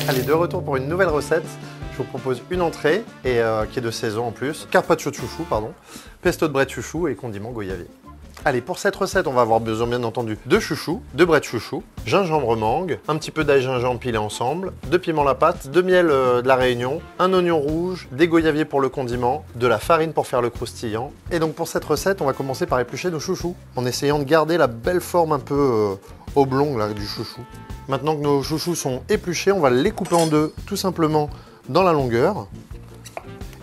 Allez, de retour pour une nouvelle recette. Je vous propose une entrée et qui est de saison en plus. Carpaccio de chouchou, pardon. Pesto de bret de chouchou et condiment goyavier. Allez, pour cette recette, on va avoir besoin bien entendu de chouchou, de bret de chouchou, gingembre mangue, un petit peu d'ail gingembre pilé ensemble, de piment à la pâte, de miel de la Réunion, un oignon rouge, des goyaviers pour le condiment, de la farine pour faire le croustillant. Et donc pour cette recette, on va commencer par éplucher nos chouchous en essayant de garder la belle forme un peu oblongue là, du chouchou. Maintenant que nos chouchous sont épluchés, on va les couper en deux tout simplement dans la longueur.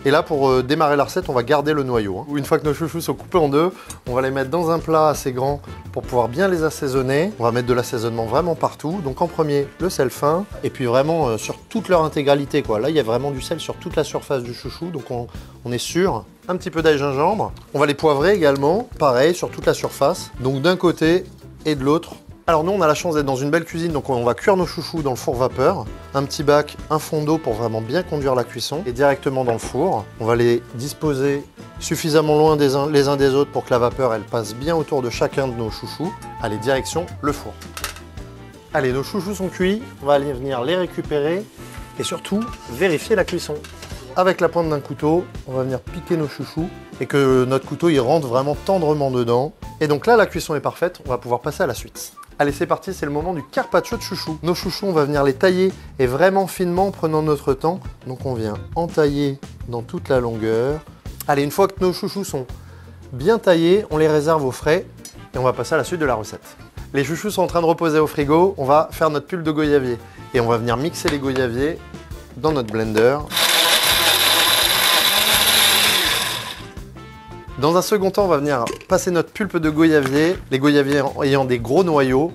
Et là, pour démarrer la recette, on va garder le noyau. Une fois que nos chouchous sont coupés en deux, on va les mettre dans un plat assez grand pour pouvoir bien les assaisonner. On va mettre de l'assaisonnement vraiment partout. Donc en premier, le sel fin, et puis vraiment sur toute leur intégralité, quoi. Là, il y a vraiment du sel sur toute la surface du chouchou, donc on est sûr. Un petit peu d'ail gingembre. On va les poivrer également, pareil, sur toute la surface. Donc d'un côté et de l'autre. Alors nous, on a la chance d'être dans une belle cuisine, donc on va cuire nos chouchous dans le four vapeur. Un petit bac, un fond d'eau pour vraiment bien conduire la cuisson. Et directement dans le four, on va les disposer suffisamment loin les uns des autres pour que la vapeur, elle passe bien autour de chacun de nos chouchous. Allez, direction le four. Allez, nos chouchous sont cuits, on va aller venir les récupérer et surtout vérifier la cuisson. Avec la pointe d'un couteau, on va venir piquer nos chouchous et que notre couteau il rentre vraiment tendrement dedans. Et donc là, la cuisson est parfaite, on va pouvoir passer à la suite. Allez, c'est parti, c'est le moment du carpaccio de chouchou. Nos chouchous, on va venir les tailler et vraiment finement en prenant notre temps. Donc on vient entailler dans toute la longueur. Allez, une fois que nos chouchous sont bien taillés, on les réserve au frais et on va passer à la suite de la recette. Les chouchous sont en train de reposer au frigo, on va faire notre pulpe de goyavier. Et on va venir mixer les goyaviers dans notre blender. Dans un second temps, on va venir passer notre pulpe de goyavier. Les goyaviers ayant des gros noyaux,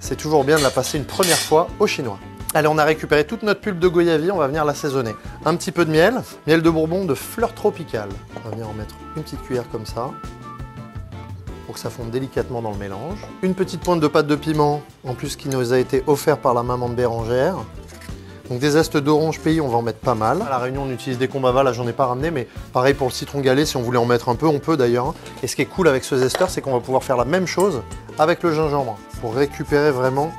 c'est toujours bien de la passer une première fois au chinois. Allez, on a récupéré toute notre pulpe de goyavier, on va venir l'assaisonner. Un petit peu de miel, miel de Bourbon de fleurs tropicales. On va venir en mettre une petite cuillère comme ça, pour que ça fonde délicatement dans le mélange. Une petite pointe de pâte de piment, en plus qui nous a été offert par la maman de Bérangère. Donc des zestes d'orange pays, on va en mettre pas mal. À la Réunion, on utilise des combavas, là j'en ai pas ramené, mais pareil pour le citron galé, si on voulait en mettre un peu, on peut d'ailleurs. Et ce qui est cool avec ce zesteur, c'est qu'on va pouvoir faire la même chose avec le gingembre, pour récupérer vraiment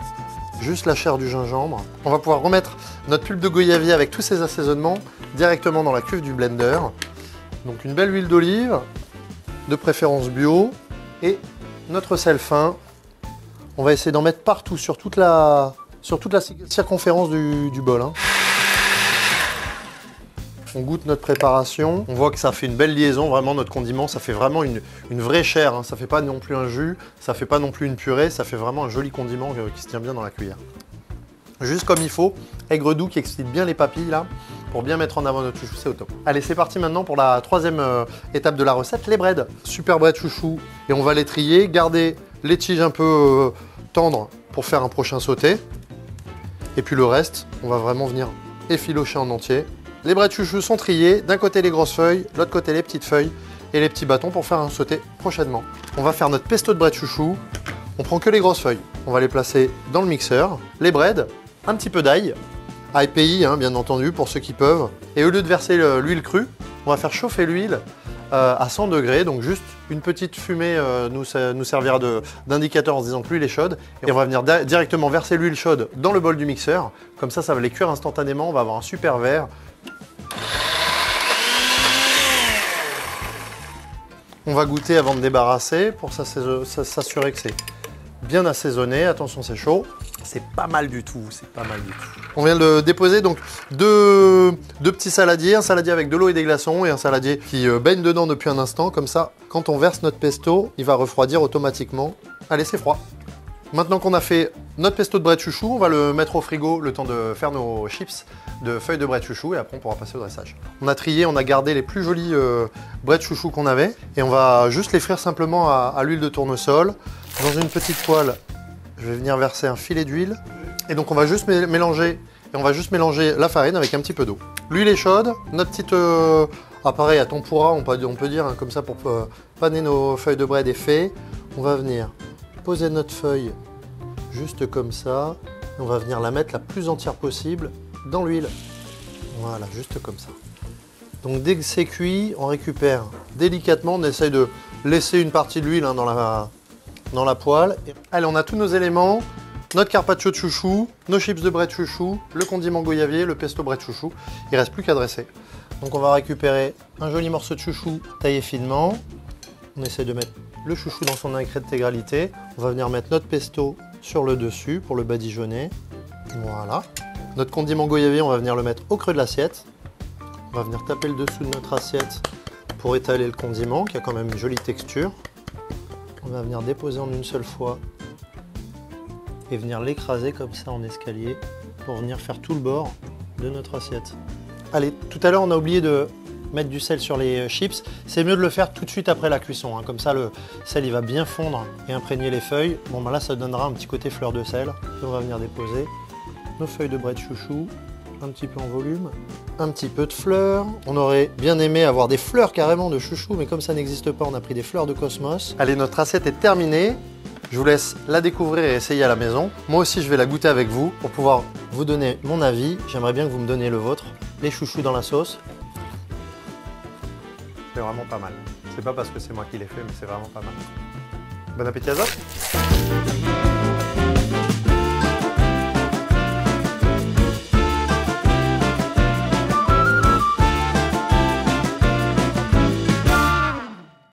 juste la chair du gingembre. On va pouvoir remettre notre pulpe de goyavier avec tous ces assaisonnements directement dans la cuve du blender. Donc une belle huile d'olive, de préférence bio, et notre sel fin. On va essayer d'en mettre partout sur toute la circonférence du bol. On goûte notre préparation, on voit que ça fait une belle liaison, vraiment notre condiment, ça fait vraiment une vraie chair, ça fait pas non plus un jus, ça fait pas non plus une purée, ça fait vraiment un joli condiment qui se tient bien dans la cuillère. Juste comme il faut, aigre doux qui excite bien les papilles là, pour bien mettre en avant notre chouchou, c'est au top. Allez, c'est parti maintenant pour la troisième étape de la recette, les breads. Super bread chouchou, et on va les trier, garder les tiges un peu tendres pour faire un prochain sauté. Et puis le reste, on va vraiment venir effilocher en entier. Les breads chouchou sont triés, d'un côté les grosses feuilles, de l'autre côté les petites feuilles et les petits bâtons pour faire un sauté prochainement. On va faire notre pesto de bread chouchou. On prend que les grosses feuilles. On va les placer dans le mixeur. Les breads, un petit peu d'ail, ail pays bien entendu pour ceux qui peuvent. Et au lieu de verser l'huile crue, on va faire chauffer l'huile à 100 degrés, donc juste une petite fumée nous servira d'indicateur en se disant que l'huile est chaude. Et on va venir directement verser l'huile chaude dans le bol du mixeur. Comme ça va les cuire instantanément, on va avoir un super verre. On va goûter avant de débarrasser pour s'assurer que c'est bien assaisonné. Attention, c'est chaud. C'est pas mal du tout, c'est pas mal du tout. On vient de déposer donc deux petits saladiers, un saladier avec de l'eau et des glaçons et un saladier qui baigne dedans depuis un instant. Comme ça, quand on verse notre pesto, il va refroidir automatiquement. Allez, c'est froid. Maintenant qu'on a fait notre pesto de bret chouchou, on va le mettre au frigo le temps de faire nos chips de feuilles de bret chouchou et après on pourra passer au dressage. On a trié, on a gardé les plus jolis bret chouchou qu'on avait et on va juste les frire simplement à l'huile de tournesol. Dans une petite poêle, je vais venir verser un filet d'huile et donc on va juste mélanger la farine avec un petit peu d'eau. L'huile est chaude, notre petit appareil à tempura, on peut dire comme ça pour paner nos feuilles de bread est fait. On va venir poser notre feuille juste comme ça. On va venir la mettre la plus entière possible dans l'huile. Voilà, juste comme ça. Donc dès que c'est cuit, on récupère délicatement, on essaye de laisser une partie de l'huile hein, dans la poêle. Allez, on a tous nos éléments, notre carpaccio de chouchou, nos chips de bret de chouchou, le condiment goyavier, le pesto bret de chouchou. Il ne reste plus qu'à dresser. Donc on va récupérer un joli morceau de chouchou taillé finement. On essaie de mettre le chouchou dans son intégralité. On va venir mettre notre pesto sur le dessus pour le badigeonner. Voilà. Notre condiment goyavier, on va venir le mettre au creux de l'assiette. On va venir taper le dessous de notre assiette pour étaler le condiment qui a quand même une jolie texture. On va venir déposer en une seule fois et venir l'écraser comme ça en escalier pour venir faire tout le bord de notre assiette. Allez, tout à l'heure on a oublié de mettre du sel sur les chips. C'est mieux de le faire tout de suite après la cuisson, hein. Comme ça le sel il va bien fondre et imprégner les feuilles. Bon ben là ça donnera un petit côté fleur de sel. On va venir déposer nos feuilles de bret de chouchou, un petit peu en volume, un petit peu de fleurs. On aurait bien aimé avoir des fleurs carrément de chouchou, mais comme ça n'existe pas, on a pris des fleurs de cosmos. Allez, notre assiette est terminée. Je vous laisse la découvrir et essayer à la maison. Moi aussi, je vais la goûter avec vous pour pouvoir vous donner mon avis. J'aimerais bien que vous me donniez le vôtre. Les chouchous dans la sauce. C'est vraiment pas mal. C'est pas parce que c'est moi qui l'ai fait, mais c'est vraiment pas mal. Bon appétit à tous.